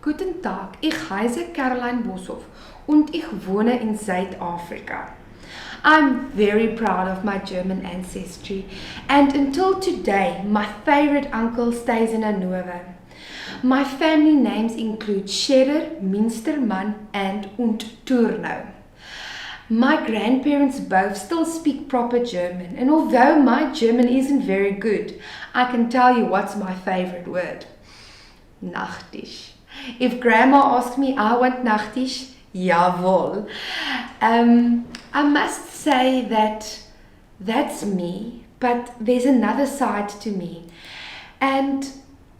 Guten Tag, ich heiße Caroline Boshoff und ich wohne in Zuid-Afrika. I'm very proud of my German ancestry, and until today, my favorite uncle stays in Hannover. My family names include Scherer, Minsterman, and Turno. My grandparents both still speak proper German, and although my German isn't very good, I can tell you what's my favorite word. Nachtisch. If grandma asks me, I want nachtisch, jawohl. I must say that that's me, but there's another side to me. And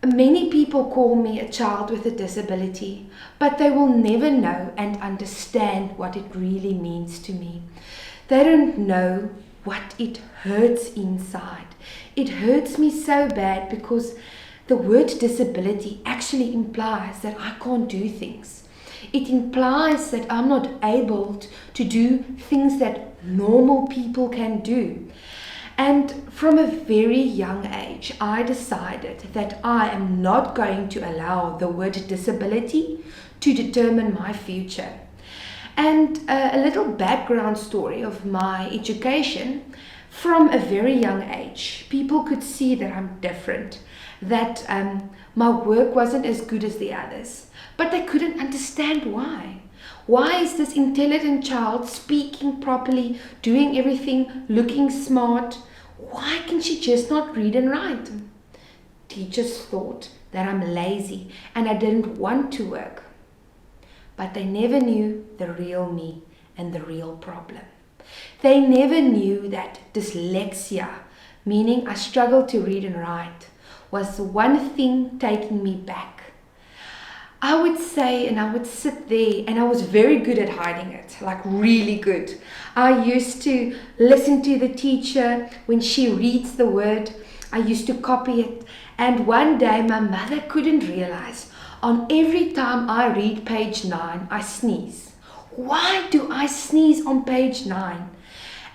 many people call me a child with a disability, but they will never know and understand what it really means to me. They don't know what it hurts inside. It hurts me so bad because the word disability actually implies that I can't do things. It implies that I'm not able to do things that normal people can do. And from a very young age, I decided that I am not going to allow the word disability to determine my future. And a little background story of my education. From a very young age, people could see that I'm different, that my work wasn't as good as the others, but they couldn't understand why. Why is this intelligent child speaking properly, doing everything, looking smart? Why can she just not read and write? Teachers thought that I'm lazy and I didn't want to work. But they never knew the real me and the real problem. They never knew that dyslexia, meaning I struggle to read and write, was the one thing taking me back. I would say, and I would sit there, and I was very good at hiding it, like really good. I used to listen to the teacher when she reads the word. I used to copy it. And one day my mother couldn't realize, on every time I read page 9, I sneeze. Why do I sneeze on page 9?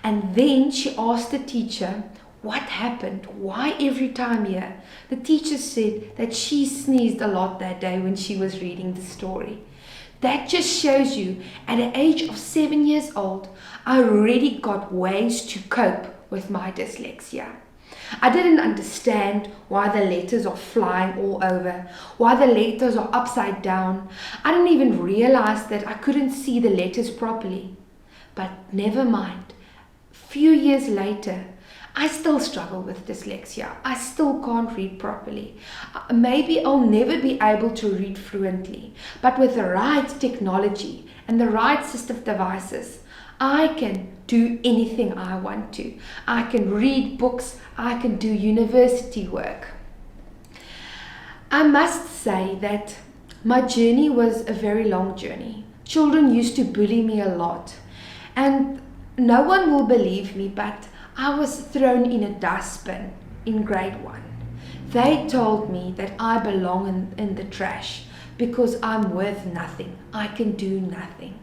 And then she asked the teacher, what happened? Why every time here? The teacher said that she sneezed a lot that day when she was reading the story. That just shows you, at the age of 7 years old, I already got ways to cope with my dyslexia. I didn't understand why the letters are flying all over, why the letters are upside down. I didn't even realize that I couldn't see the letters properly. But never mind. A few years later, I still struggle with dyslexia. I still can't read properly. Maybe I'll never be able to read fluently, but with the right technology and the right assistive devices, I can do anything I want to. I can read books. I can do university work. I must say that my journey was a very long journey. Children used to bully me a lot, and no one will believe me, but I was thrown in a dustbin in grade 1. They told me that I belong in the trash because I'm worth nothing. I can do nothing.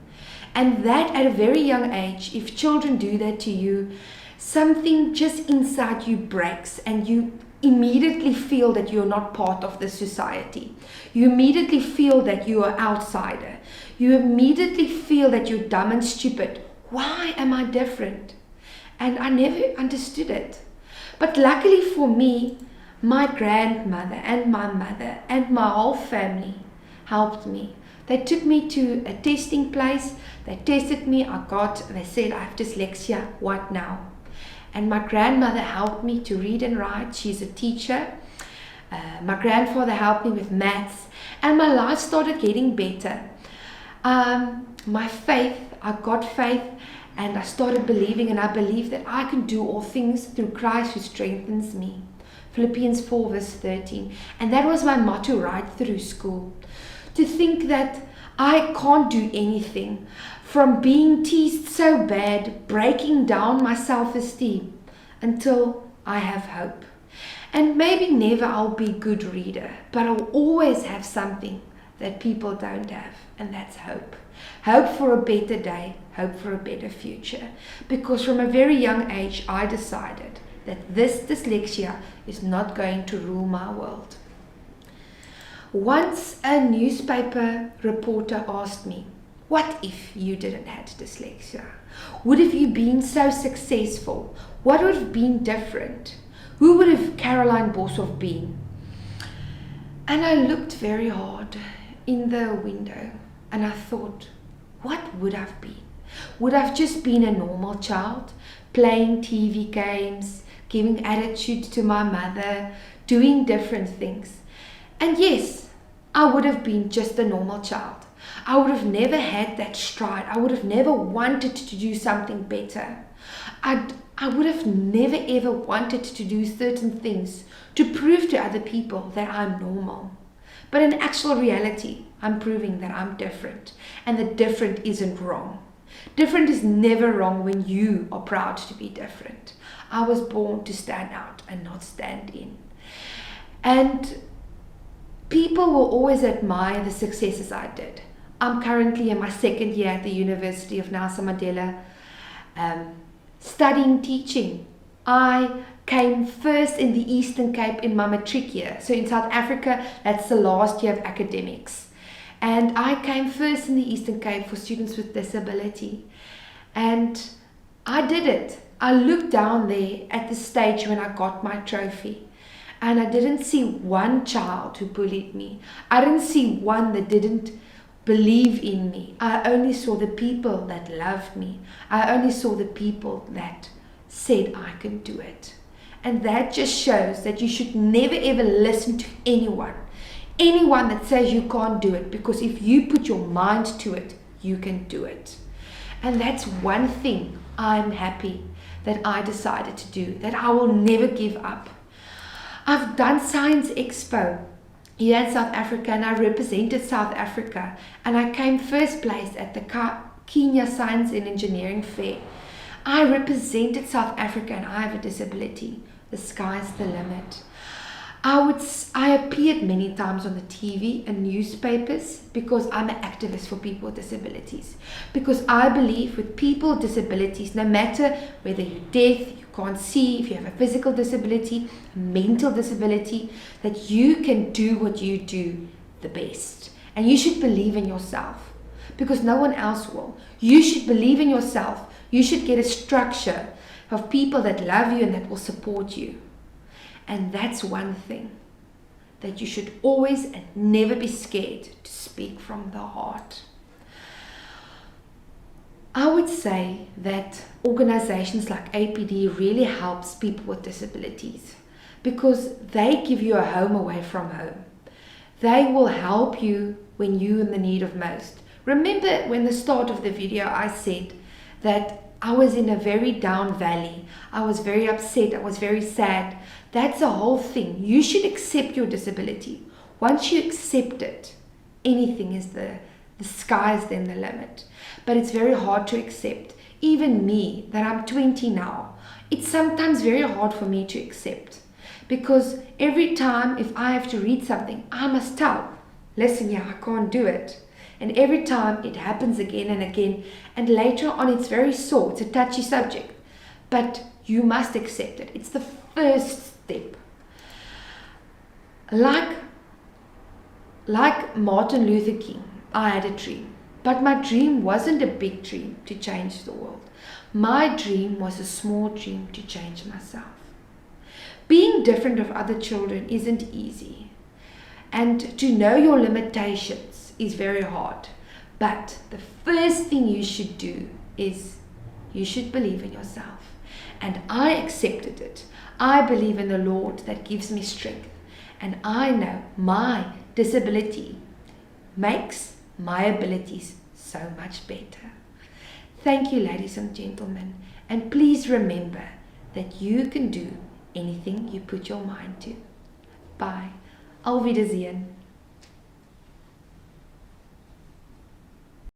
And that at a very young age, if children do that to you, something just inside you breaks and you immediately feel that you're not part of the society. You immediately feel that you are outsider. You immediately feel that you're dumb and stupid. Why am I different? And I never understood it. But luckily for me, my grandmother and my mother and my whole family helped me. They took me to a testing place. They tested me. They said, I have dyslexia. What now? And my grandmother helped me to read and write. She's a teacher. My grandfather helped me with maths. And my life started getting better. My faith, I got faith. And I started believing, and I believe that I can do all things through Christ who strengthens me. Philippians 4 verse 13. And that was my motto right through school. To think that I can't do anything, from being teased so bad, breaking down my self-esteem, until I have hope. And maybe never I'll be a good reader, but I'll always have something that people don't have, and that's hope. Hope for a better day, hope for a better future. Because from a very young age, I decided that this dyslexia is not going to rule my world. Once a newspaper reporter asked me, what if you didn't have dyslexia? Would have you been so successful? What would have been different? Who would have Caroline Boshoff been? And I looked very hard in the window and I thought, what would I've been? Would I've just been a normal child, playing TV games, giving attitude to my mother, doing different things? And yes, I would have been just a normal child. I would have never had that stride. I would have never wanted to do something better. I would have never ever wanted to do certain things to prove to other people that I'm normal. But in actual reality, I'm proving that I'm different, and that different isn't wrong. Different is never wrong when you are proud to be different. I was born to stand out and not stand in. And people will always admire the successes I did. I'm currently in my second year at the University of Nelson Mandela, studying teaching. I came first in the Eastern Cape in my matric year. So in South Africa, that's the last year of academics. And I came first in the Eastern Cape for students with disability. And I did it. I looked down there at the stage when I got my trophy. And I didn't see one child who bullied me. I didn't see one that didn't believe in me. I only saw the people that loved me. I only saw the people that said I can do it. And that just shows that you should never ever listen to anyone that says you can't do it, because if you put your mind to it, you can do it. And that's one thing I'm happy that I decided to do, that I will never give up. I've done Science Expo here in South Africa, and I represented South Africa, and I came first place at the Kenya Science and Engineering Fair. I represented South Africa, and I have a disability. The sky's the limit. I appeared many times on the TV and newspapers because I'm an activist for people with disabilities. Because I believe with people with disabilities, no matter whether you're deaf, you can't see, if you have a physical disability, a mental disability, that you can do what you do the best. And you should believe in yourself, because no one else will. You should believe in yourself. You should get a structure of people that love you and that will support you. And that's one thing, that you should always and never be scared to speak from the heart. I would say that organizations like APD really helps people with disabilities, because they give you a home away from home. They will help you when you're in the need of most. Remember when the start of the video I said that I was in a very down valley. I was very upset. I was very sad. That's the whole thing. You should accept your disability. Once you accept it, anything is the sky's then the limit. But it's very hard to accept. Even me, that I'm 20 now, it's sometimes very hard for me to accept. Because every time if I have to read something, I must tell, listen, yeah, I can't do it. And every time it happens again and again, and later on it's very sore, it's a touchy subject. But you must accept it. It's the first step. Like Martin Luther King, I had a dream. But my dream wasn't a big dream to change the world. My dream was a small dream to change myself. Being different of other children isn't easy. And to know your limitations is very hard. But the first thing you should do is you should believe in yourself. And I accepted it. I believe in the Lord that gives me strength. And I know my disability makes my abilities so much better. Thank you, ladies and gentlemen. And please remember that you can do anything you put your mind to. Bye. Auf Wiedersehen.